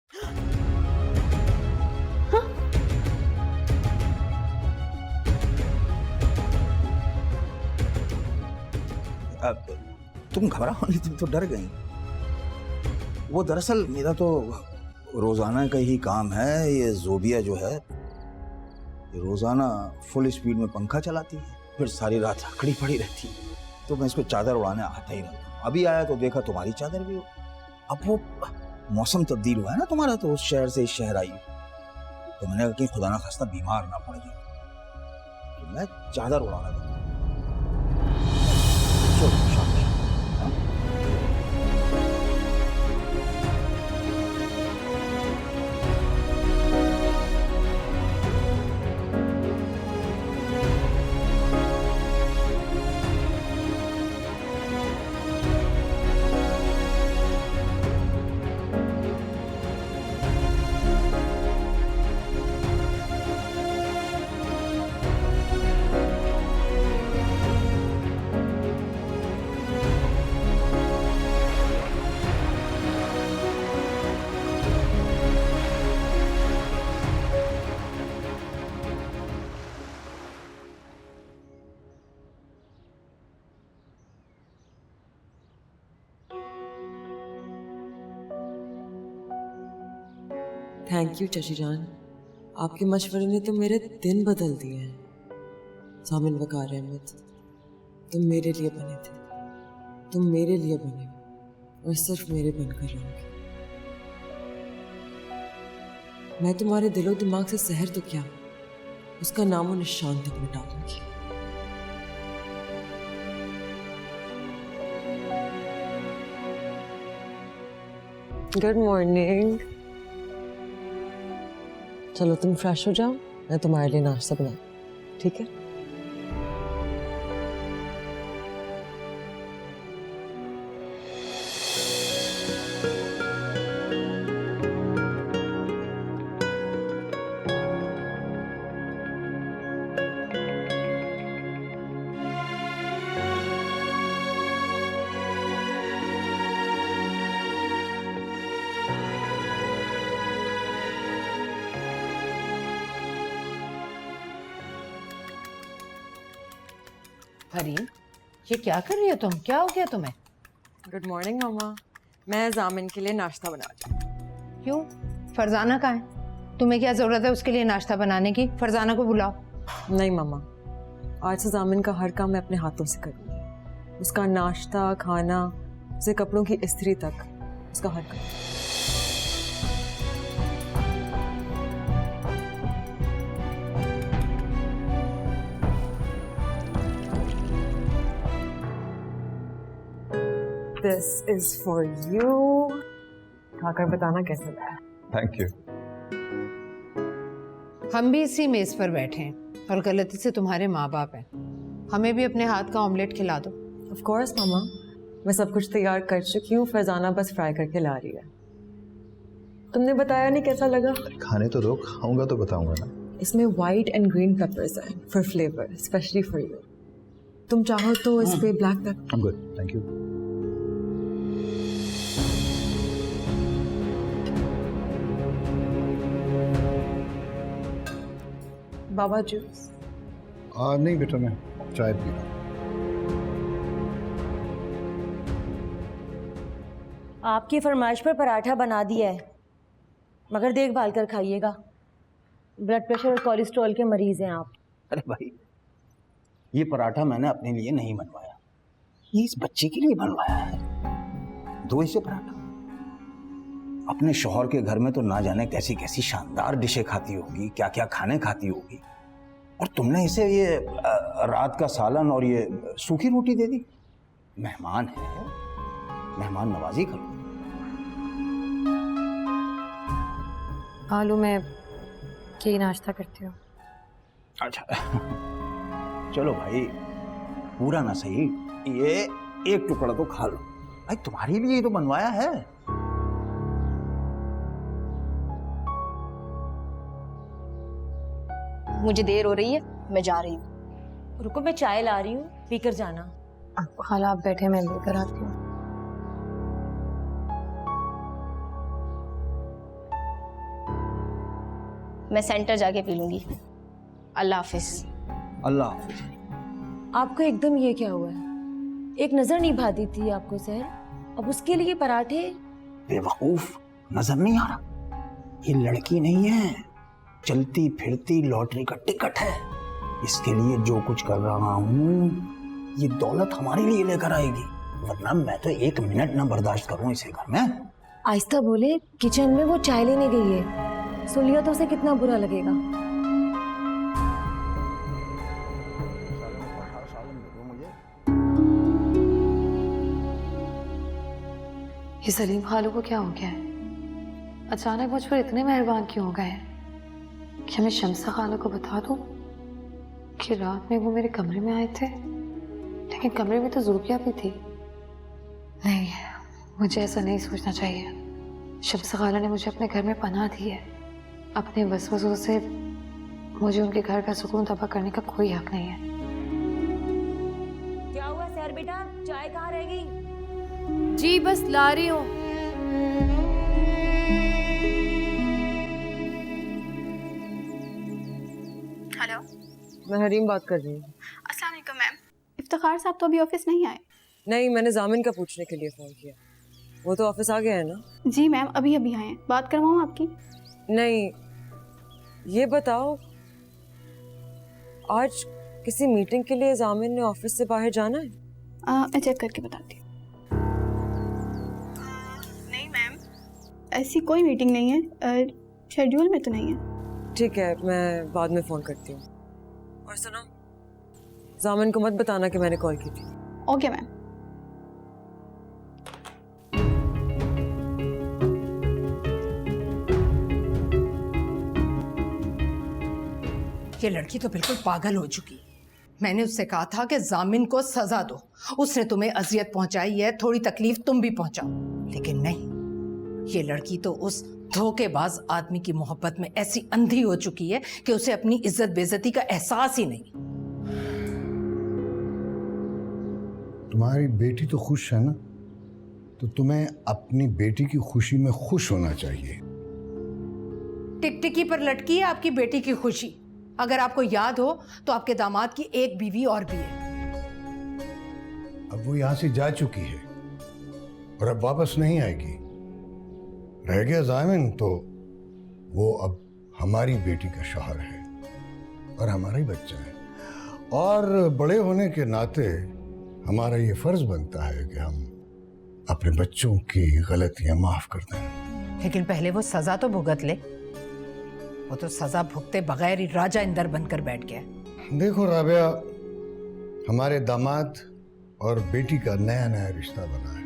हाँ? अब तुम घबराओ नहीं, तुम तो डर गई। वो दरअसल मेरा तो रोजाना का ही काम है। ये जोबिया जो है ये रोजाना फुल स्पीड में पंखा चलाती है, फिर सारी रात खड़ी पड़ी रहती है, तो मैं इसको चादर उड़ाने आता ही रहता हूँ। अभी आया तो देखा तुम्हारी चादर भी हो। अब वो मौसम तब्दील हुआ है ना तुम्हारा, तो उस शहर से इस शहर आई, तो मैंने कहा कि खुदा ना खास्ता बीमार ना पड़ जाए, तो मैं चादर उड़ाना था। चलो शाबाश। हाँ? थैंक यू चाची जान, आपके मशवरे ने तो मेरे दिन बदल दिए हैं। सामिन वकार अहमद, तुम मेरे लिए बने थे, तुम मेरे लिए बने और सिर्फ मेरे बनकर रहोगे। मैं तुम्हारे दिलो दिमाग से सहर तो क्या, उसका नामो निशान तक मिटा दूंगी। Good morning. चलो तुम फ्रेश हो जाओ, मैं तुम्हारे लिए नाश्ता बना, ठीक है? हरीम, ये क्या कर रही हो तुम? क्या हो गया तुम्हें? गुड मॉर्निंग मामा, मैं जामिन के लिए नाश्ता बना रही हूँ। क्यों? फरजाना कहाँ है? तुम्हें क्या जरूरत है उसके लिए नाश्ता बनाने की? फरजाना को बुलाओ। नहीं मामा, आज से जामिन का हर काम मैं अपने हाथों से करूँगी। उसका नाश्ता, खाना, उसके कपड़ों की इस्त्री तक, उसका हर काम। This is for you. खाकर बताना कैसा लगा। Thank you. हम भी इसी मेज पर बैठे हैं और गलती से तुम्हारे माँ बाप हैं। हमें भी अपने हाथ का ऑमलेट खिला दो। Of course मामा, मैं सब कुछ तैयार कर चुकी हूँ, फरजाना बस फ्राई करके ला रही है। तुमने बताया नहीं कैसा लगा? खाने तो दो, खाऊंगा तो बताऊंगा ना। इसमें व्हाइट एंड ग्रीन पेपर्स हैं for flavour, specially for you. तुम चाहो तो इस पे black pepper. I'm good, thank you. Baba juice. नहीं बेटा, मैं चाय पी रहा हूँ। आपकी फरमाइश पर पराठा बना दिया है, मगर देखभाल कर खाइएगा। ब्लड प्रेशर और कोलेस्ट्रॉल के मरीज हैं आप। अरे भाई, ये पराठा मैंने अपने लिए नहीं बनवाया, ये इस बच्चे के लिए बनवाया है। दो इसे पराठा। अपने शौहर के घर में तो ना जाने कैसी कैसी शानदार डिशें खाती होगी, क्या क्या खाने खाती होगी, और तुमने इसे ये रात का सालन और ये सूखी रोटी दे दी। मेहमान है, मेहमान नवाजी करो। आलू में यही नाश्ता करती हूँ। अच्छा चलो भाई, पूरा ना सही, ये एक टुकड़ा तो खा लो भाई, तुम्हारे लिए ही तो बनवाया है। मुझे देर हो रही है, मैं जा रही हूँ। रुको, मैं चाय ला रही हूँ, पीकर जाना। खाला आप बैठे, मैं लेकर आती हूँ। मैं सेंटर जाके पी लूंगी। अल्लाह हाफिज। अल्लाह हाफिज। आपको एकदम ये क्या हुआ है? एक नजर नहीं भाती थी आपको सर, अब उसके लिए पराठे? बेवकूफ, नजर नहीं आ रहा? ये लड़की नहीं है, चलती फिरती लॉटरी का टिकट है। इसके लिए जो कुछ कर रहा हूँ ये दौलत हमारे लिए लेकर आएगी, वरना मैं तो 1 मिनट ना बर्दाश्त करूँ इसे घर में। आहिस्ता बोले, किचन में वो चाय लेने गई है, सुन लिया तो उसे कितना बुरा लगेगा। ये सलीम खालू को क्या हो गया है? अचानक मुझ पर इतने मेहरबान क्यों हो गए हैं? क्या मैं शम्सा खालू को बता दूं कि रात में वो मेरे कमरे में आए थे, लेकिन कमरे में तो ज़ूबिया भी थी? नहीं, मुझे ऐसा नहीं सोचना चाहिए। शम्सा खाला ने मुझे अपने घर में पनाह दी है। अपने वसवसों से मुझे उनके घर का सुकून तबाह करने का कोई हक नहीं है। क्या हुआ सर बेटा, चाय कहाँ रह गई? जी बस ला रही हूँ। हेलो, मैं हरीम बात कर रही हूँ। अस्सलाम वालेकुम मैम। इफ्तिखार साहब तो अभी ऑफिस नहीं आए। नहीं, मैंने जामिन का पूछने के लिए फ़ोन किया। वो तो ऑफिस आ गया है ना? जी मैम, अभी अभी आए हैं। बात करवाऊँ आपकी? नहीं, ये बताओ आज किसी मीटिंग के लिए जामिन ने ऑफिस से बाहर जाना है? मैं चेक करके बताती हूँ। नहीं मैम, ऐसी कोई मीटिंग नहीं है, शेड्यूल में तो नहीं है। ठीक है, मैं बाद में फ़ोन करती हूँ। और सुनो, जामिन को मत बताना कि मैंने कॉल की थी। Okay ma'am. ये लड़की तो बिल्कुल पागल हो चुकी। मैंने उससे कहा था कि जामिन को सजा दो, उसने तुम्हें अजियत पहुंचाई है, थोड़ी तकलीफ तुम भी पहुंचाओ, लेकिन नहीं, ये लड़की तो उस धोखेबाज आदमी की मोहब्बत में ऐसी अंधी हो चुकी है कि उसे अपनी इज्जत बेइज्जती का एहसास ही नहीं। तुम्हारी बेटी तो खुश है ना, तो तुम्हें अपनी बेटी की खुशी में खुश होना चाहिए। टिकटिकी पर लटकी है आपकी बेटी की खुशी। अगर आपको याद हो तो आपके दामाद की एक बीवी और भी है। अब वो यहाँ से जा चुकी है और अब वापस नहीं आएगी। रह गया जामिन तो वो अब हमारी बेटी का शौहर है और हमारा ही बच्चा है, और बड़े होने के नाते हमारा ये फर्ज बनता है कि हम अपने बच्चों की गलतियां माफ कर दें। लेकिन पहले वो सजा तो भुगत ले। वो तो सजा भुगते बगैर ही राजा इंदर बनकर बैठ गया। देखो राबिया, हमारे दामाद और बेटी का नया नया रिश्ता बना है,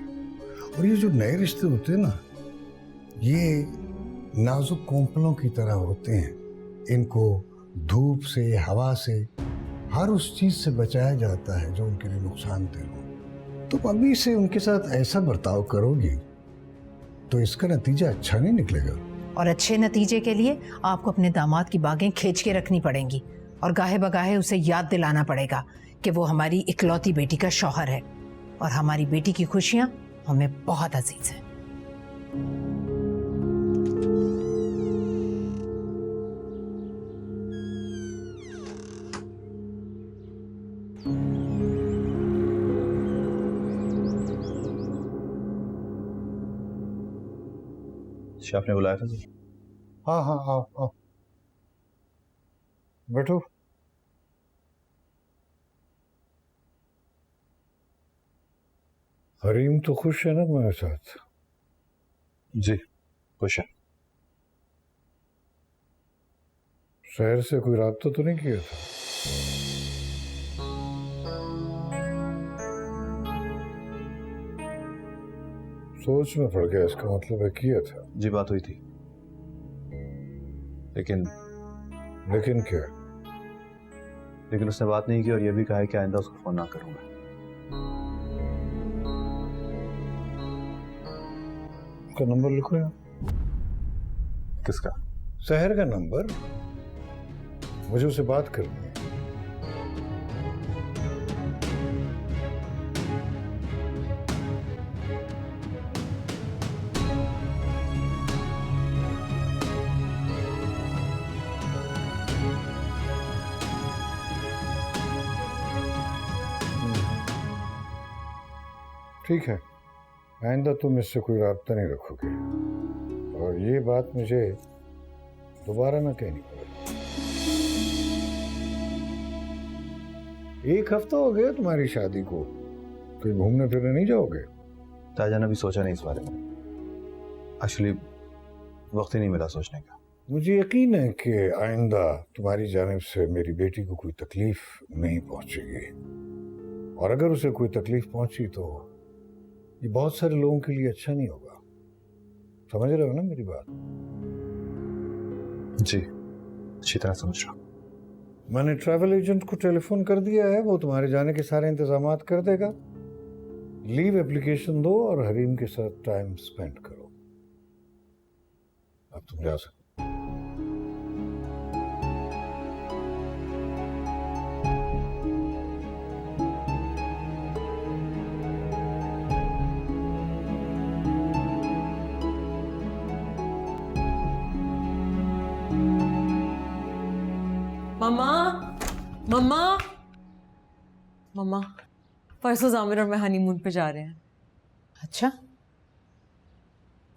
और ये जो नए रिश्ते होते हैं ना, ये नाजुक कोंपलों की तरह होते हैं। इनको धूप से, हवा से, हर उस चीज से बचाया जाता है जो उनके लिए नुकसानदेह हो। तुम अभी से उनके साथ ऐसा बर्ताव करोगी तो इसका नतीजा अच्छा नहीं निकलेगा। और अच्छे नतीजे के लिए आपको अपने दामाद की बागें खींच के रखनी पड़ेंगी और गाहे बगाहे उसे याद दिलाना पड़ेगा कि वो हमारी इकलौती बेटी का शौहर है और हमारी बेटी की खुशियां हमें बहुत अजीज हैं। शेफ ने बुलाया था जी। हाँ हाँ, आओ आओ, बैठो। हरीम तो खुश है ना तुम्हारे साथ? जी खुश है। शहर से कोई राब्ता तो नहीं किया था? सोच में पड़ गया, इसका मतलब है किया था। जी बात हुई थी, लेकिन क्या? लेकिन उसने बात नहीं की और यह भी कहा है कि आइंदा उसको फोन ना करूंगा। उसका नंबर लिखो यार। किसका? शहर का नंबर, मुझे उससे बात करनी है। ठीक है, आइंदा तुम इससे कोई राब्ता नहीं रखोगे, और ये बात मुझे दोबारा ना कहनी पड़े। एक हफ्ता हो गया तुम्हारी शादी को, कहीं घूमने फिरने नहीं जाओगे? ताजान अभी सोचा नहीं इस बारे में, एक्चुअली वक्त ही नहीं मिला सोचने का। मुझे यकीन है कि आइंदा तुम्हारी जानिब से मेरी बेटी को कोई तकलीफ नहीं पहुंचेगी, और अगर उसे कोई तकलीफ पहुंची तो ये बहुत सारे लोगों के लिए अच्छा नहीं होगा। समझ रहे हो ना मेरी बात? जी, अच्छी तरह समझ रहा हूँ। मैंने ट्रैवल एजेंट को टेलीफोन कर दिया है, वो तुम्हारे जाने के सारे इंतजामात कर देगा। लीव एप्लीकेशन दो और हरीम के साथ टाइम स्पेंड करो। अब तुम जा सकते। मम्मा, मम्मा, मम्मा, परसों जामिर और मैं हनीमून पे जा रहे हैं। अच्छा,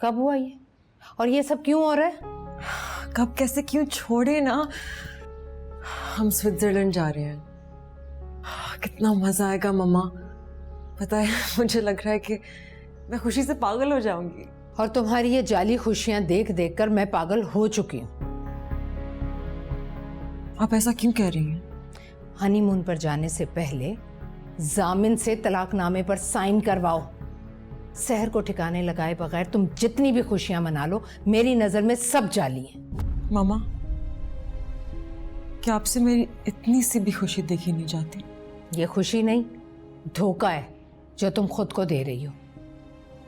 कब हुआ ये? और ये सब क्यों हो रहा है? कब कैसे क्यों, छोड़े ना। हम स्विट्जरलैंड जा रहे हैं। कितना मजा आएगा मम्मा, पता है मुझे लग रहा है कि मैं खुशी से पागल हो जाऊंगी। और तुम्हारी ये जाली खुशियां देख देख कर मैं पागल हो चुकी हूँ। आप ऐसा क्यों कह रही हैं? हनीमून पर जाने से पहले जामिन से तलाकनामे पर साइन करवाओ। शहर को ठिकाने लगाए बगैर तुम जितनी भी खुशियां मना लो, मेरी नजर में सब जाली हैं। मामा, क्या आपसे मेरी इतनी सी भी खुशी देखी नहीं जाती? ये खुशी नहीं, धोखा है जो तुम खुद को दे रही हो,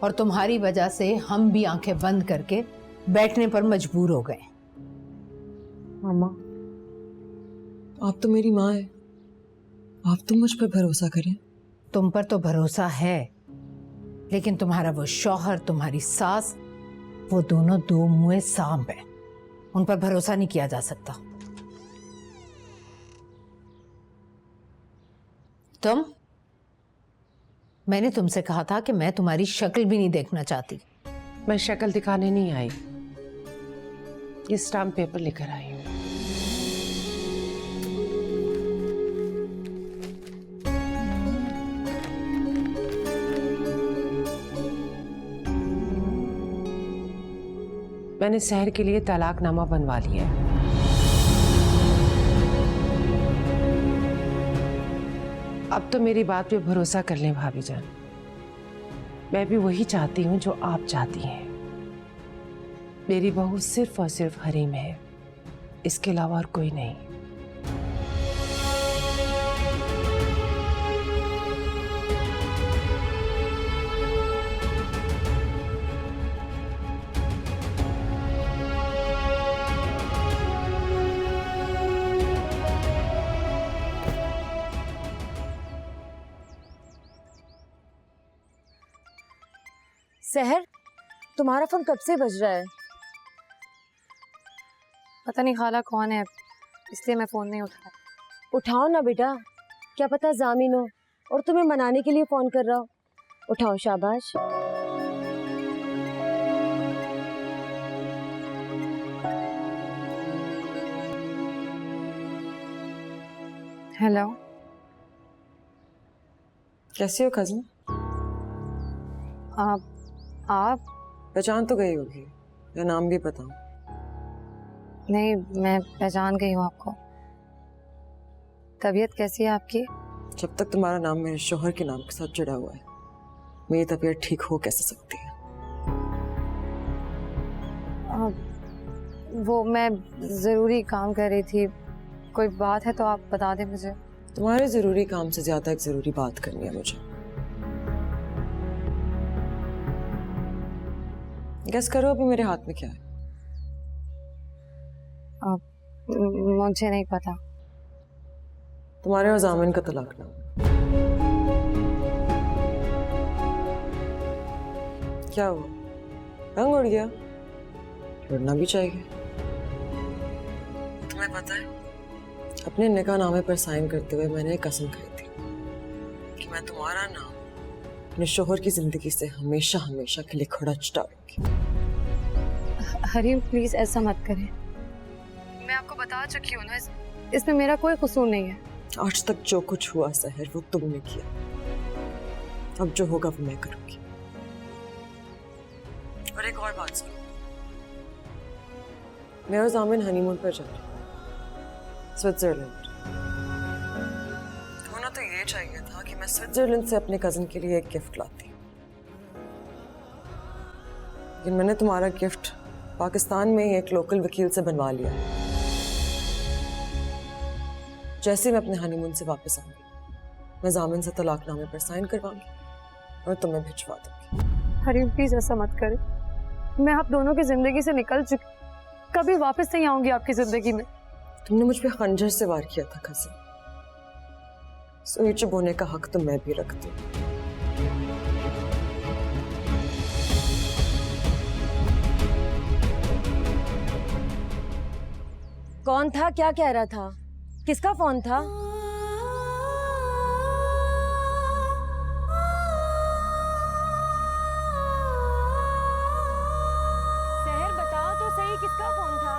और तुम्हारी वजह से हम भी आंखें बंद करके बैठने पर मजबूर हो गए। मामा, आप तो मेरी माँ है, आप तो मुझ पर भरोसा करें। तुम पर तो भरोसा है, लेकिन तुम्हारा वो शौहर, तुम्हारी सास, वो दोनों दो मुँहे सांप हैं। उन पर भरोसा नहीं किया जा सकता। मैंने तुमसे कहा था कि मैं तुम्हारी शक्ल भी नहीं देखना चाहती। मैं शक्ल दिखाने नहीं आई, ये स्टाम्प पेपर लेकर आई हूँ। मैंने शहर के लिए तलाकनामा बनवा लिया है। अब तो मेरी बात पे भरोसा कर लें भाभी जान। मैं भी वही चाहती हूँ जो आप चाहती हैं। मेरी बहू सिर्फ और सिर्फ हरीम है, इसके अलावा और कोई नहीं। सहर, तुम्हारा फोन कब से बज रहा है? पता नहीं खाला कौन है, इसलिए मैं फ़ोन नहीं उठाया। उठाओ ना बेटा, क्या पता जामिन हो और तुम्हें मनाने के लिए फोन कर रहा हो। उठाओ, शाबाश। हेलो, कैसी हो कज़न? आप? पहचान तो गई होगी, या नाम भी बताऊं? नहीं, मैं पहचान गई हूँ आपको। तबीयत कैसी है आपकी? जब तक तुम्हारा नाम मेरे शोहर के नाम के साथ जुड़ा हुआ है, मेरी तबीयत ठीक हो कैसे सकती है? वो मैं ज़रूरी काम कर रही थी, कोई बात है तो आप बता दें मुझे। तुम्हारे ज़रूरी काम से ज़्यादा एक ज़रूरी बात करनी है मुझे। गेस करो अभी मेरे हाथ में क्या है? मुझे नहीं पता। तुम्हारे और जामिन का तलाकनामा। क्या हुआ, रंग उड़ गया? उड़ना भी चाहिए। तुम्हें पता है, अपने निकाहनामे पर साइन करते हुए मैंने एक कसम खाई थी कि मैं तुम्हारा नाम अपने शोहर की जिंदगी से हमेशा हमेशा के लिए खड़ा डालूंगी। हरीम प्लीज ऐसा मत करें, मैं आपको बता चुकी हूँ ना, इसमें मेरा कोई कसूर नहीं है। आज तक जो कुछ हुआ सहर वो तुमने किया, अब जो होगा वो मैं करूंगी। और एक और बात सुनो, मैं और जामिन हनीमून पर जा रहे हैं स्विट्जरलैंड। होना तो ये चाहिए था कि मैं स्विट्जरलैंड से अपने कजिन के लिए एक गिफ्ट लाती, लेकिन मैंने तुम्हारा गिफ्ट पाकिस्तान में ही एक लोकल वकील से बनवा लिया। जैसे मैं अपने हनीमून से वापस आऊंगी मैं जामिन से तलाकनामे पर साइन करवाऊंगी और तुम्हें भिजवा दूंगी। हरीम प्लीज ऐसा मत करें, मैं आप दोनों की जिंदगी से निकल चुकी, कभी वापस नहीं आऊंगी आपकी जिंदगी में। तुमने मुझ पे खंजर से वार किया था कजिन, सुई चुप होने का हक तो मैं भी रखती हूँ। कौन था, क्या कह रहा था, किसका फोन था? सहर बताओ तो सही, किसका फोन था?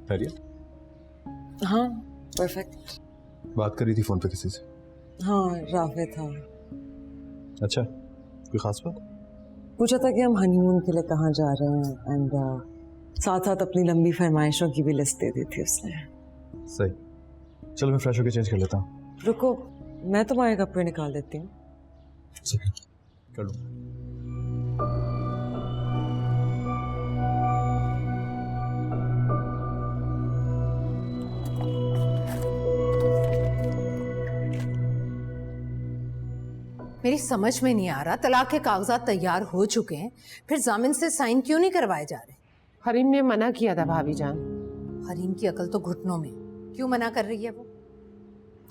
खैरियत? हाँ परफेक्ट। बात करी थी फोन पे किसी से? हाँ रावे था। अच्छा, कोई खास बात? पूछा था कि हम हनीमून के लिए कहाँ जा रहे हैं एंड साथ साथ अपनी लंबी फरमाइशों की भी लिस्ट दे दी थी उसने। सही, चलो मैं फ्रेश होकर चेंज कर लेता हूँ। रुको, मैं तुम्हारे कपड़े निकाल देती हूँ। कर लो। मेरी समझ में नहीं आ रहा, तलाक के कागजात तैयार हो चुके हैं, फिर जामिन से साइन क्यों नहीं करवाए जा रहे? हरीम ने मना किया था भाभी जान। हरीम की अकल तो घुटनों में, क्यों मना कर रही है वो?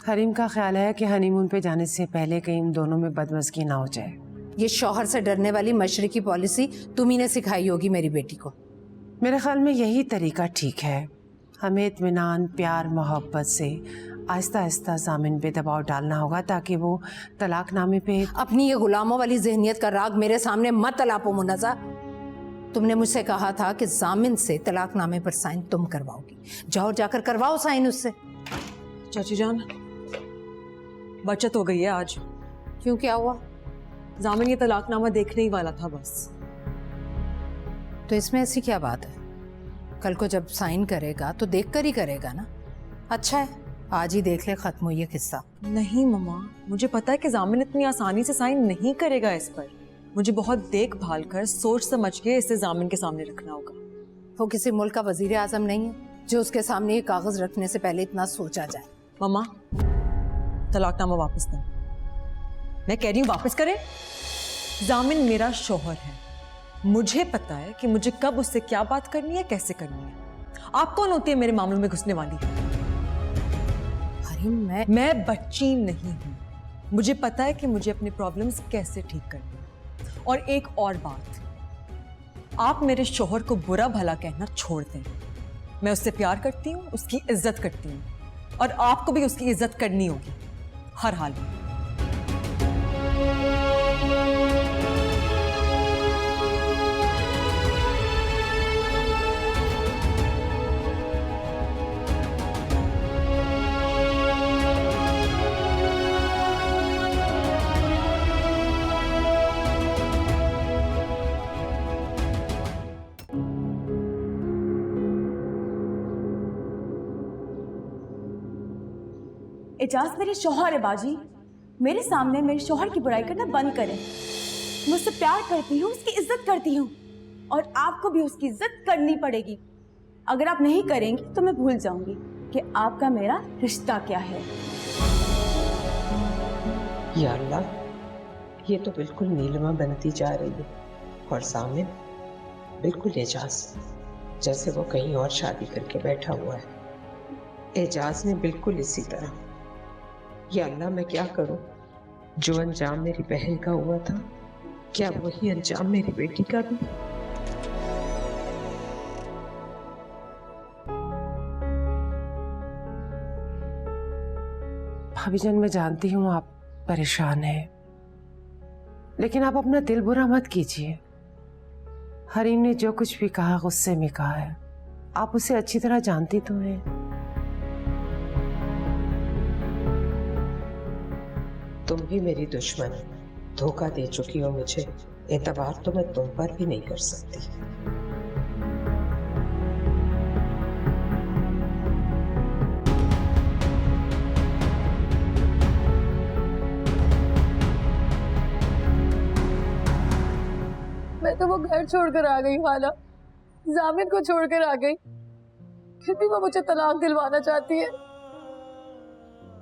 हरीम का ख्याल है कि हनीमून पे जाने से पहले कहीं इन दोनों में बदमज़गी ना हो जाए। ये शौहर से डरने वाली मशरिकी पॉलिसी तुम्ही ने सिखाई होगी मेरी बेटी को। मेरे ख्याल में यही तरीका ठीक है, हमें इत्मीनान, प्यार, मोहब्बत से आहिस्ता आहिस्ता जामिन पे दबाव डालना होगा ताकि वो तलाकनामे पे। अपनी ये गुलामों वाली जहनियत का राग मेरे सामने मत अलापो मुन्नज़ा। तुमने मुझसे कहा था कि जामिन से तलाकनामे पर साइन तुम करवाओगी, जाओ जाकर करवाओ साइन उससे। चाची जान, बचत हो गई है आज। क्यों, क्या हुआ? जामिन ये तलाकनामा देखने ही वाला था बस। तो इसमें ऐसी क्या बात है? कल को जब साइन करेगा तो देख कर ही करेगा ना। अच्छा है, आज ही देख ले, खत्म हुई है किस्सा। नहीं मम्मा, मुझे पता है कि जामिन इतनी आसानी से साइन नहीं करेगा इस पर। मुझे बहुत देखभाल कर सोच समझ के इसे जामिन के सामने रखना होगा। वो किसी मुल्क का वजीर आजम नहीं है जो उसके सामने ये कागज रखने से पहले इतना सोचा जाए। मम्मा, तलाकनामा वापस दें। मैं कह रही हूँ वापस करें। जामिन मेरा शौहर है, मुझे पता है कि मुझे कब उससे क्या बात करनी है, कैसे करनी है। आप कौन होती है मेरे मामलों में घुसने वाली? अरे मैं बच्ची नहीं हूं। मुझे पता है कि मुझे अपने प्रॉब्लम्स कैसे ठीक करनी है। और एक और बात, आप मेरे शौहर को बुरा भला कहना छोड़ दें। मैं उससे प्यार करती हूँ, उसकी इज्जत करती हूँ, और आपको भी उसकी इज्जत करनी होगी हर हाल में। एजाज मेरे शौहर है बाजी, मेरे सामने मेरे शौहर की बुराई करना बंद करें। मैं उससे प्यार करती हूँ, उसकी इज्जत करती हूँ, और आपको भी उसकी इज्जत करनी पड़ेगी। अगर आप नहीं करेंगी तो मैं भूल जाऊंगी कि आपका मेरा रिश्ता क्या है। या अल्लाह, ये तो बिल्कुल नीलिमा बनती जा रही है और सामने बिल्कुल एजाज, जैसे वो कहीं और शादी करके बैठा हुआ है। एजाज ने बिल्कुल इसी तरह। या अल्लाह, मैं क्या करूं? जो अंजाम मेरी बहन का हुआ था, क्या वही अंजाम मेरी बेटी का भी? भाभी जान, मैं जानती हूँ आप परेशान हैं, लेकिन आप अपना दिल बुरा मत कीजिए। हरीम ने जो कुछ भी कहा गुस्से में कहा है, आप उसे अच्छी तरह जानती तो हैं। तुम भी मेरी दुश्मन हो, धोखा दे चुकी हो मुझे, एतबार तो मैं तुम पर भी नहीं कर सकती। मैं तो वो घर छोड़कर आ गई खाला, जामिन को छोड़कर आ गई, फिर भी वो मुझे तलाक दिलवाना चाहती है।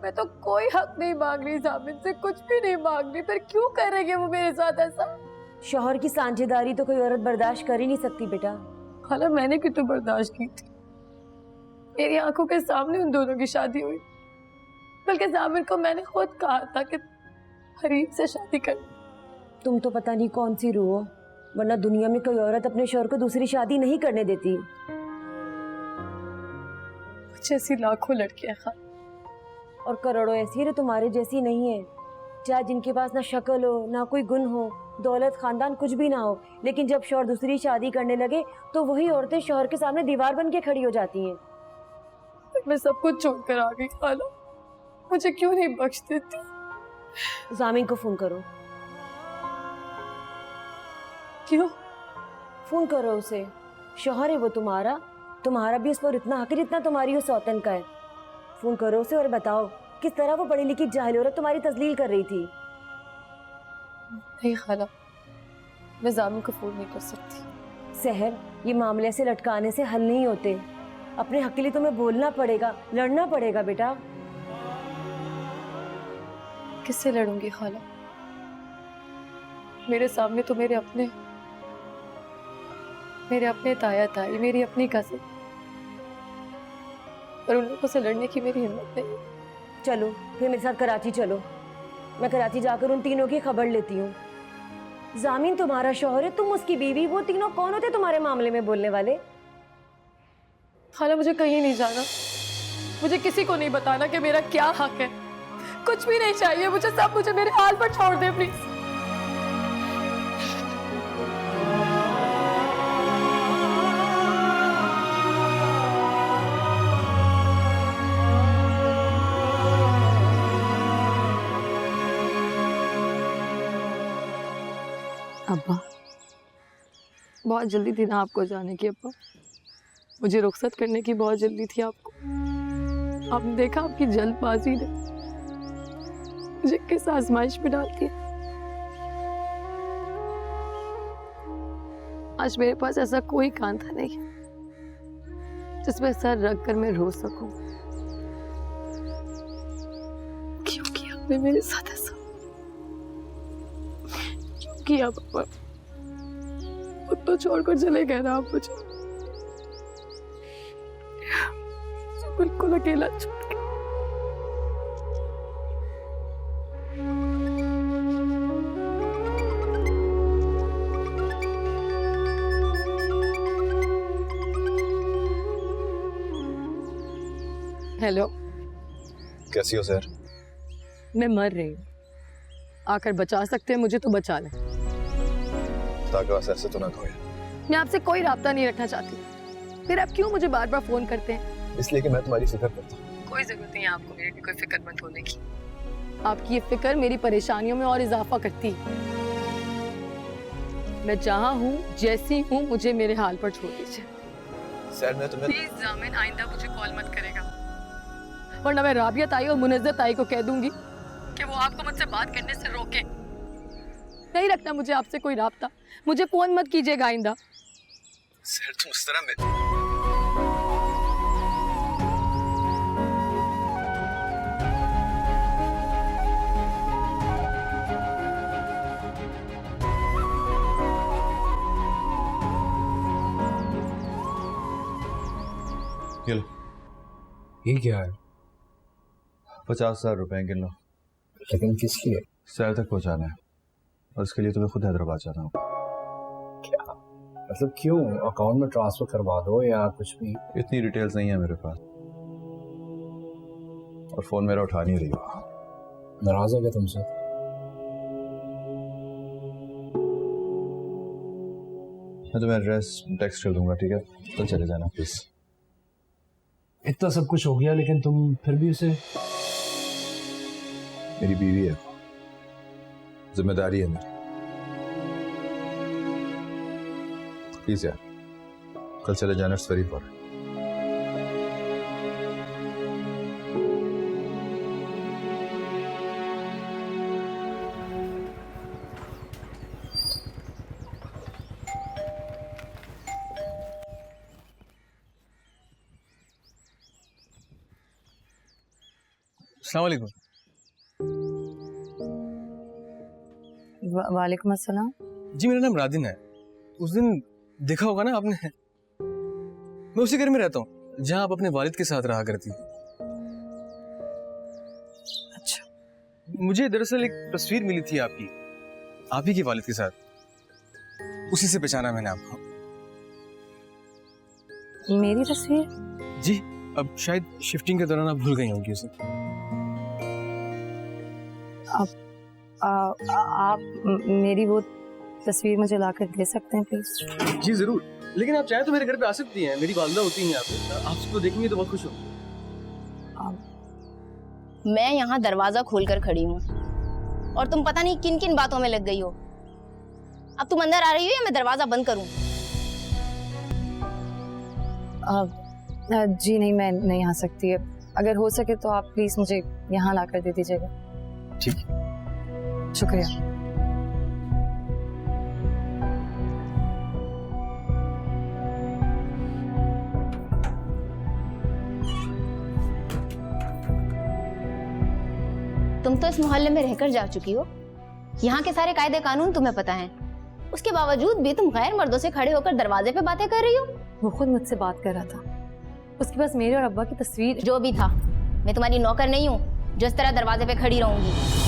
मैं तो कोई हक नहीं मांग रही जामिन से, कुछ भी नहीं मांग रही, पर क्यों कर रही है वो मेरे साथ ऐसा? शौहर की साझेदारी तो कोई औरत बर्दाश्त कर ही नहीं सकती बेटा। खाला मैंने कितनी बर्दाश्त की थी, मेरी आंखों के सामने उन दोनों की शादी हुई, बल्कि जामिन को मैंने खुद कहा था कि हरीम से शादी कर। तुम तो पता नहीं कौन सी रूह हो, वरना दुनिया में कोई औरत अपने शौहर को दूसरी शादी नहीं करने देती। मुझे ऐसी लाखों लड़कियां खाला, और करोड़ों ऐसी है जो तुम्हारे जैसी नहीं है, चाहे जिनके पास ना शक्ल हो, ना कोई गुण हो, दौलत, खानदान कुछ भी ना हो, लेकिन जब शौहर दूसरी शादी करने लगे तो वही औरतें शौहर के सामने दीवार बन के खड़ी हो जाती हैं। मैं सब कुछ छोड़कर आ गई खाला, मुझे क्यों नहीं बख्श देती? जामिन को फोन करो। क्यों? फोन करो उसे, शौहर है वो तुम्हारा, तुम्हारा भी उस पर इतना हक जितना तुम्हारी उस सौतन का है। फोन करो उसे और बताओ किस तरह वो पढ़ी लिखी जाहिल औरत तुम्हारी तजलील कर रही थी। नहीं खाला, मैं जामिन को फोन नहीं कर सकती। सहर, ये मामले से लटकाने से हल नहीं होते, अपने हक के लिए तुम्हें बोलना पड़ेगा, लड़ना पड़ेगा बेटा। किससे लड़ूंगी खाला? मेरे सामने तो मेरे अपने ताया ताई, मेरी अपनी कज़िन, पर उन लोगों से लड़ने की मेरी हिम्मत नहीं। चलो फिर मेरे साथ कराची चलो, मैं कराची जाकर उन तीनों की खबर लेती हूँ। जामिन तुम्हारा शौहर है, तुम उसकी बीवी, वो तीनों कौन होते तुम्हारे मामले में बोलने वाले? खाला मुझे कहीं नहीं जाना, मुझे किसी को नहीं बताना कि मेरा क्या हक है, कुछ भी नहीं चाहिए मुझे, सब मुझे मेरे हाल पर छोड़ दे प्लीज। अब्बा, बहुत जल्दी थी ना आपको जाने की अब्बा, मुझे रुखसत करने की बहुत जल्दी थी आपको। आपने देखा आपकी जल्दबाजी ने मुझे किस आजमाइश में डाल दिया। आज मेरे पास ऐसा कोई कांधा नहीं जिसमें सर रख कर मैं रो सकूं। क्यों किया आपने मेरे साथ ऐसा? क्यों किया पापा? खुद तो छोड़कर चले गए ना आप मुझे बिल्कुल अकेला छोड़ के। हेलो, कैसी हो सर? मैं मर रही हूँ, आकर बचा सकते हैं मुझे तो बचा लें। ऐसे तो ना कहो। मैं आपसे कोई राब्ता नहीं रखना चाहती, फिर आप क्यों मुझे बार बार फोन करते हैं? इसलिए कि मैं तुम्हारी फिक्र करता हूँ। कोई जरूरत नहीं है आपको मेरी कोई फिक्रमंद होने की। आपकी ये फिक्र मेरी परेशानियों में और इजाफा करती है। मैं जहाँ हूँ, जैसी हूँ, मुझे मेरे हाल पर छोड़ दीजिए। सर मैं तुम्हें प्लीज जामिन, आइंदा मुझे कॉल मत करेगा, वरना मैं राबिया ताई और मुनज़्ज़त ताई को कह दूंगी कि वो आपको मुझसे बात करने से रोके। नहीं रखना मुझे आपसे कोई राब्ता, मुझे फोन मत कीजिएगा आइंदा। सर तुम इस तरह में ये क्या है? 50,000 रुपए गिन लो। लेकिन किस लिए? शहर तक पहुंचाना है और उसके लिए तुम्हें खुद हैदराबाद जाना होगा। क्या मतलब, क्यों? अकाउंट में ट्रांसफर करवा दो या कुछ भी। इतनी डिटेल्स नहीं है मेरे पास। और फोन मेरा उठा नहीं रही हो। नाराज हो गया तुमसे? मैं तुम्हें एड्रेस टेक्स्ट कर दूंगा, ठीक है? कल चले जाना प्लीज। इतना सब कुछ हो गया लेकिन तुम फिर भी उसे... मेरी बीवी है, जिम्मेदारी है मेरी। प्लीज यार, कल चले जाना, इट्स वेरी इंपॉर्टेंट। अस्सलाम वालेकुम। वालेकुम अस्सलाम। जी मेरा नाम रादिन है। उस दिन देखा होगा ना आपने, मैं उसी घर में रहता हूँ जहाँ आप अपने वालिद के साथ रहा करती थी। अच्छा। मुझे दरअसल एक तस्वीर मिली थी आपकी, आप ही के वालिद के साथ, उसी से पहचाना मैंने आपको। मेरी तस्वीर? जी, अब शायद शिफ्टिंग के दौरान आप भूल गई होंगी उसे। आप मेरी वो तस्वीर मुझे लाकर दे सकते हैं प्लीज? जी जरूर, लेकिन आप चाहे तो मेरे घर पे आ सकती हैं, मेरी वालिदा होती हैं यहाँ पे, आप उसको देखेंगे तो बहुत खुश हो। मैं यहाँ दरवाजा खोलकर खड़ी हूँ और तुम पता नहीं किन किन बातों में लग गई हो। अब तुम अंदर आ रही हो या मैं दरवाजा बंद करूँ? जी नहीं, मैं नहीं आ सकती है। अगर हो सके तो आप प्लीज मुझे यहाँ लाकर दे दीजिएगा। ठीक, शुक्रिया। तुम तो इस मोहल्ले में रहकर जा चुकी हो, यहाँ के सारे कायदे कानून तुम्हें पता है, उसके बावजूद भी तुम गैर मर्दों से खड़े होकर दरवाजे पे बातें कर रही हो। वो खुद मुझसे बात कर रहा था, उसके पास मेरे और अब्बा की तस्वीर। जो भी था, मैं तुम्हारी नौकर नहीं हूँ जो इस तरह दरवाजे पे खड़ी रहूंगी।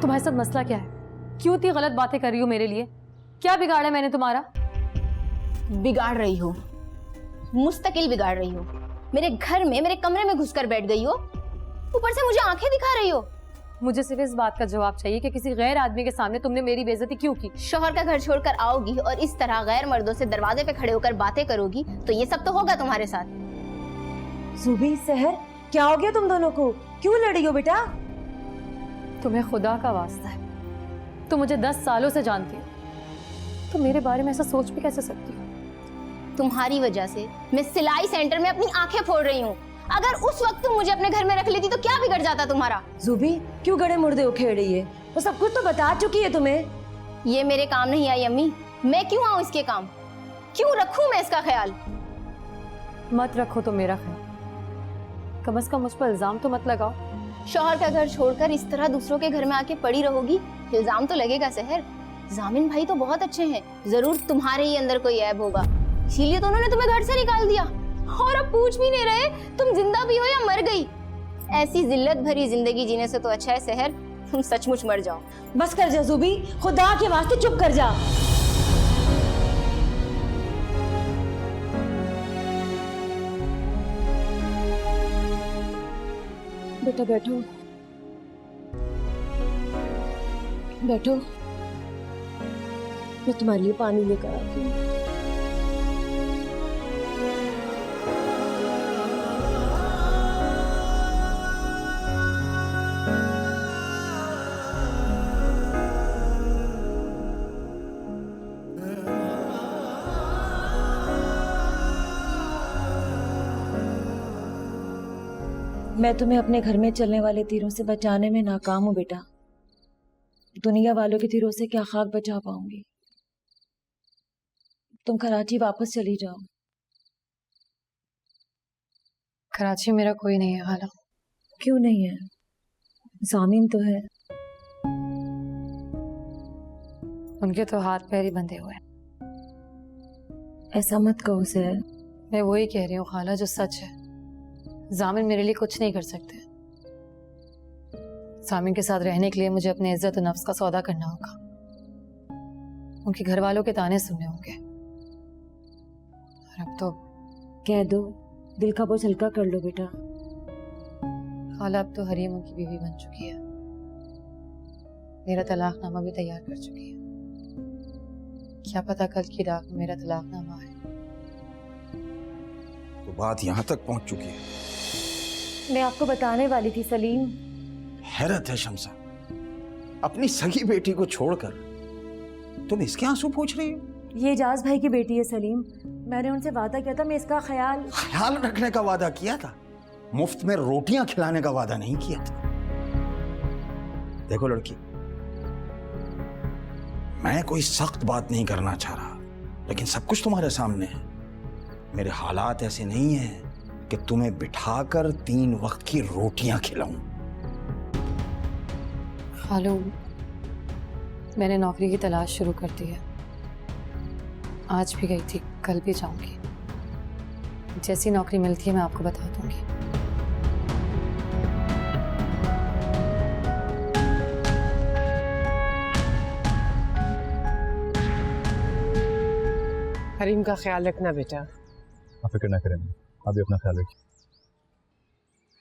तुम्हारे साथ मसला क्या है? क्यों इतनी गलत बातें कर रही हो मेरे लिए? क्या बिगाड़ा मैंने तुम्हारा? बिगाड़ रही हो, मुस्तकिल बिगाड़ रही हो। मेरे घर में, मेरे कमरे में घुसकर बैठ गई हो, ऊपर से मुझे आंखें दिखा रही हो। मुझे सिर्फ इस बात का जवाब चाहिए कि किसी गैर आदमी के सामने तुमने मेरी बेइज्जती क्यों की? शौहर का घर छोड़कर आओगी और इस तरह गैर मर्दों से दरवाजे पे खड़े होकर बातें करोगी तो ये सब तो होगा तुम्हारे साथ। जुबी, सहर, क्या हो गया तुम दोनों को? क्यों लड़ी हो बेटा? तुम्हें खुदा का वास्ता है, तुम मुझे 10 सालों से जानती हो, तो मेरे बारे में ऐसा सोच भी कैसे सकती हो? तुम्हारी वजह से मैं सिलाई सेंटर में अपनी आंखें फोड़ रही हूँ। अगर उस वक्त तुम मुझे अपने घर में रख लेती तो क्या बिगड़ जाता तुम्हारा? जुबी, क्यों गड़े मुर्दे उखेड़ रही है? वो सब कुछ तो बता चुकी है तुम्हें। ये मेरे काम नहीं आई अम्मी, मैं क्यों आऊँ इसके काम? क्यों रखूं मैं इसका ख्याल? मत रखो तो मेरा ख्याल, कम से कम मुझ पर इल्जाम तो मत लगाओ। शौहर का घर छोड़कर इस तरह दूसरों के घर में आके पड़ी रहोगी, इल्जाम तो लगेगा सहर। जामिन भाई तो बहुत अच्छे हैं, जरूर तुम्हारे ही अंदर कोई ऐब होगा, इसीलिए तो उन्होंने तुम्हें घर से निकाल दिया। और अब पूछ भी नहीं रहे तुम जिंदा भी हो या मर गई। ऐसी जिल्लत भरी जिंदगी जीने से तो अच्छा है सहर तुम सचमुच मर जाओ। बस कर जा जुबी, खुदा के वास्ते चुप कर जा। बेटा बैठो, बैठो, मैं तुम्हारे लिए पानी लेकर आती हूँ। मैं तुम्हें अपने घर में चलने वाले तीरों से बचाने में नाकाम हूं बेटा। दुनिया वालों के तीरों से क्या खाक बचा पाऊंगी। तुम कराची वापस चली जाओ। कराची मेरा कोई नहीं है खाला। क्यों नहीं है? जामिन तो है। उनके तो हाथ पैर ही बंधे हुए हैं। ऐसा मत कहो सर। मैं वही कह रही हूँ खाला जो सच है। जामिन मेरे लिए कुछ नहीं कर सकते। सामिन के साथ रहने के लिए मुझे अपने इज्जत और नफ्स का सौदा करना होगा, उनके घर वालों के ताने सुनने होंगे। और अब तो कह दो, दिल का बोझ हल्का कर लो बेटा। खाला अब तो हरीम उनकी बीवी बन चुकी है, मेरा तलाकनामा भी तैयार कर चुकी है। क्या पता कल की रात में मेरा तलाकनामा है। तो बात यहाँ तक पहुंच चुकी है। मैं आपको बताने वाली थी सलीम। हैरत है शमसा, अपनी सगी बेटी को छोड़कर तुम इसके आंसू पोंछ रही हो। ये एजाज भाई की बेटी है सलीम, मैंने उनसे वादा किया था मैं इसका ख्याल रखने का वादा किया था, मुफ्त में रोटियां खिलाने का वादा नहीं किया था। देखो लड़की, मैं कोई सख्त बात नहीं करना चाह रहा, लेकिन सब कुछ तुम्हारे सामने है। मेरे हालात ऐसे नहीं हैं कि तुम्हें बिठाकर 3 वक्त की रोटियां खिलाऊं। खालू, मैंने नौकरी की तलाश शुरू कर दी है। आज भी गई थी, कल भी जाऊंगी। जैसी नौकरी मिलती है मैं आपको बता दूंगी। हरीम का ख्याल रखना बेटा। आप फिक्र ना करें, आप भी अपना ख्याल रखिए।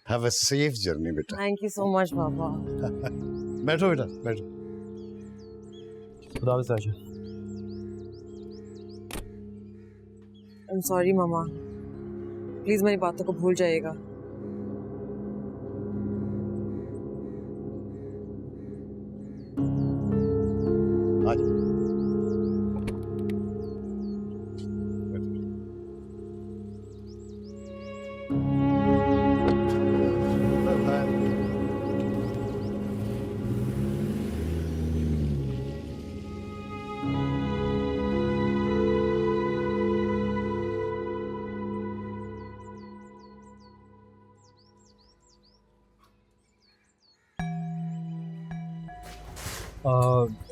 हैव अ सेफ जर्नी बेटा। थैंक यू सो मच बाबा। बैठो बेटा, बैठो। खुदा हाफ़िज़ Ayesha. I am sorry mama, please मेरी बातों को भूल जाइएगा।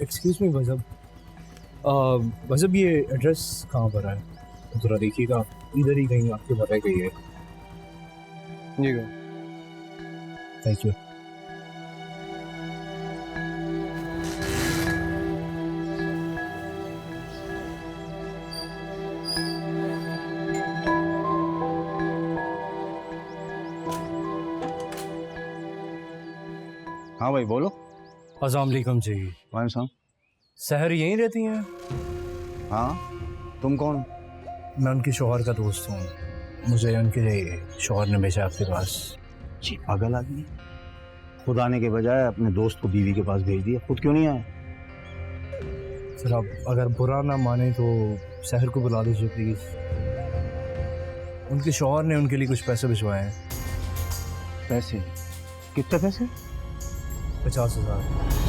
एक्सक्यूज मी वज़ब, वज़ब ये एड्रेस कहाँ पर है? ज़रा देखिएगा, इधर ही कहीं आपके घर गई है। जी थैंक यू। हाँ भाई बोलो। अस्सलाम वालेकुम जी। वालेकुम। सहर यहीं रहती हैं? हाँ, तुम कौन? मैं उनके शौहर का दोस्त हूँ, मुझे उनके शौहर ने भेजा आपके पास। जी पागल आदमी, खुद आने के बजाय अपने दोस्त को बीवी के पास भेज दिया, खुद क्यों नहीं आए? सर आप अगर बुरा ना माने तो सहर को बुला दीजिए प्लीज़। उनके शौहर ने उनके लिए कुछ पैसे भिजवाए हैं। पैसे? कितने पैसे? 50,000।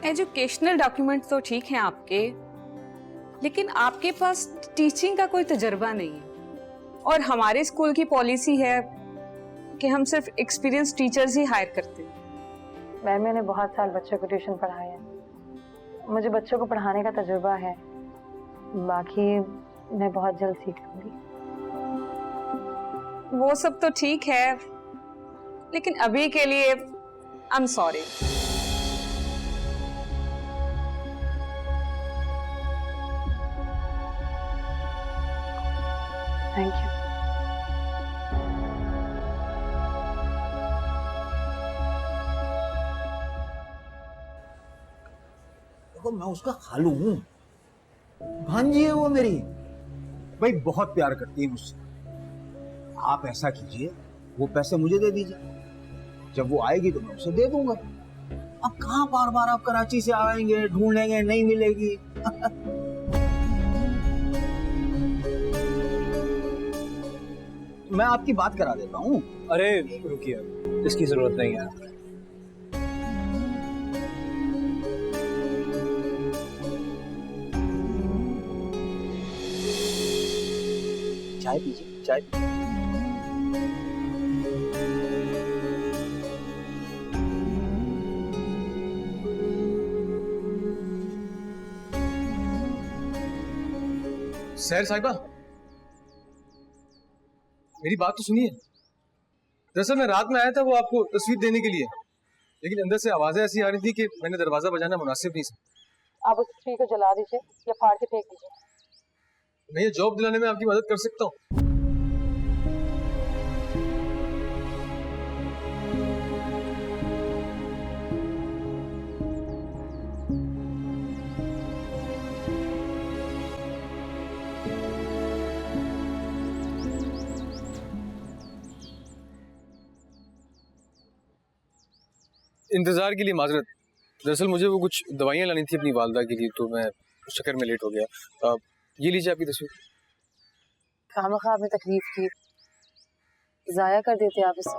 एजुकेशनल डॉक्यूमेंट तो ठीक हैं आपके, लेकिन आपके पास टीचिंग का कोई तजर्बा नहीं है। और हमारे स्कूल की पॉलिसी है कि हम सिर्फ एक्सपीरियंस टीचर्स ही हायर करते हैं। मैंने बहुत साल बच्चों को ट्यूशन पढ़ाया है, मुझे बच्चों को पढ़ाने का तजुर्बा है। बाकी मैं बहुत जल्द सीख लूंगी। वो सब तो ठीक है, लेकिन अभी के लिए I am sorry. Thank you. देखो मैं उसका खालू हूँ, भांजी है वो मेरी। भाई बहुत प्यार करती है मुझसे। आप ऐसा कीजिए, वो पैसे मुझे दे दीजिए, जब वो आएगी तो मैं उसे दे दूंगा। अब कहाँ बार बार आप कराची से आएंगे, ढूंढेंगे, नहीं मिलेगी। मैं आपकी बात करा देता हूँ। अरे रुकिए, इसकी जरूरत नहीं है। चाय पीजिए, चाय। सैर साहिबा, मेरी बात तो सुनिए। दरअसल मैं रात में आया था वो आपको तस्वीर देने के लिए, लेकिन अंदर से आवाजें ऐसी आ रही थी कि मैंने दरवाजा बजाना मुनासिब नहीं समझा। आप उस तस्वीर को जला दीजिए या फाड़ के फेंक दीजिए। मैं ये जॉब दिलाने में आपकी मदद कर सकता हूँ। इंतजार के लिए माजरत। दरअसल मुझे वो कुछ दवाइयाँ लानी थी अपनी वालदा के लिए, तो मैं उस चक्कर में लेट हो गया। ये लीजिए आपकी तस्वीर। खामखा आपने तकलीफ की, जाया कर देते आप इसे।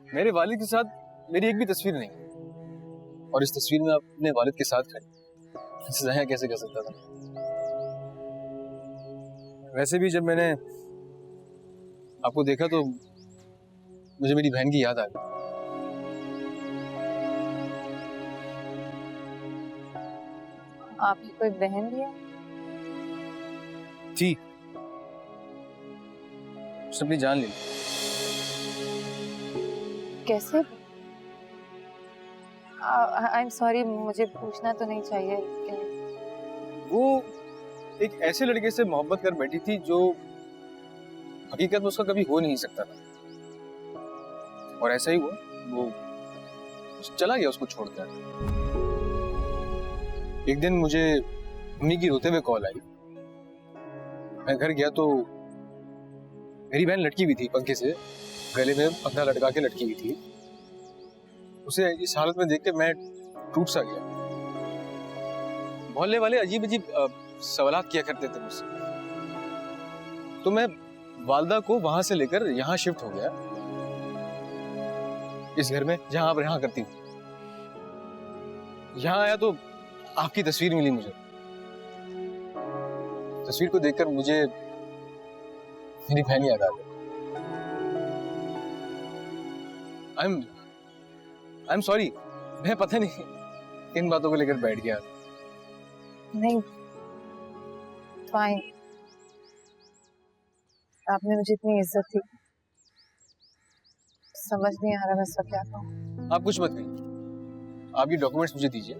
मेरे वालिद के साथ मेरी एक भी तस्वीर नहीं, और इस तस्वीर में आप अपने वालिद के साथ खड़े, इसे जाया कैसे कर सकता था। वैसे भी जब मैंने आपको देखा तो मुझे मेरी बहन की याद आ गई। आपकी कोई बहन भी है? जी, उसने अपनी जान ली। कैसे? आई एम सॉरी, मुझे पूछना तो नहीं चाहिए। वो एक ऐसे लड़के से मोहब्बत कर बैठी थी जो हकीकत में उसका कभी हो नहीं सकता था, और ऐसा ही हुआ। वो चला गया उसको छोड़कर। एक दिन मुझे उन्हीं की रोते हुए कॉल आई। मैं घर गया तो मेरी बहन लटकी हुई थी, पंखे से गले में पंखा लटका के लटकी हुई थी। उसे इस हालत में देख के मैं टूट सा गया। मोहल्ले वाले अजीब अजीब सवालात किया करते थे मुझसे, तो मैं वालदा को वहां से लेकर यहाँ शिफ्ट हो गया, इस घर में जहां आप रहा करती हूँ। यहाँ आया तो आपकी तस्वीर मिली मुझे। तस्वीर को देखकर मुझे मेरी बहन याद आ गई। आई एम सॉरी, मैं पता नहीं इन बातों को लेकर बैठ गया। नहीं, फाइन। आपने मुझे इतनी इज्जत दी, समझ नहीं आ रहा मैं इसका क्या कहूँ। आप कुछ मत कहिए, आप ये डॉक्यूमेंट्स मुझे दीजिए।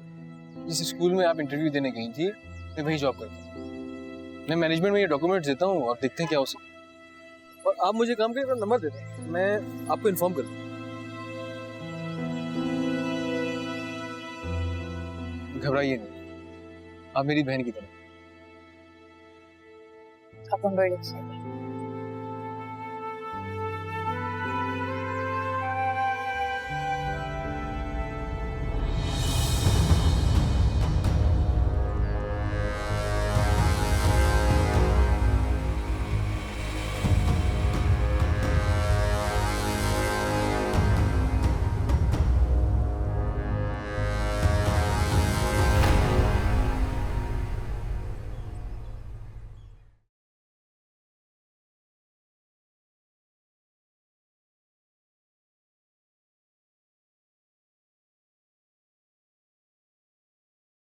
जिस स्कूल में आप इंटरव्यू देने गई थी, मैं वही जॉब करता हूँ। मैं मैनेजमेंट में ये डॉक्यूमेंट्स देता हूँ और देखते हैं क्या हो सकता। और आप मुझे काम करने का नंबर दे दें, मैं आपको इन्फॉर्म कर दूँ। घबराइए नहीं, आप मेरी बहन की तरह। आप बड़ी अच्छी।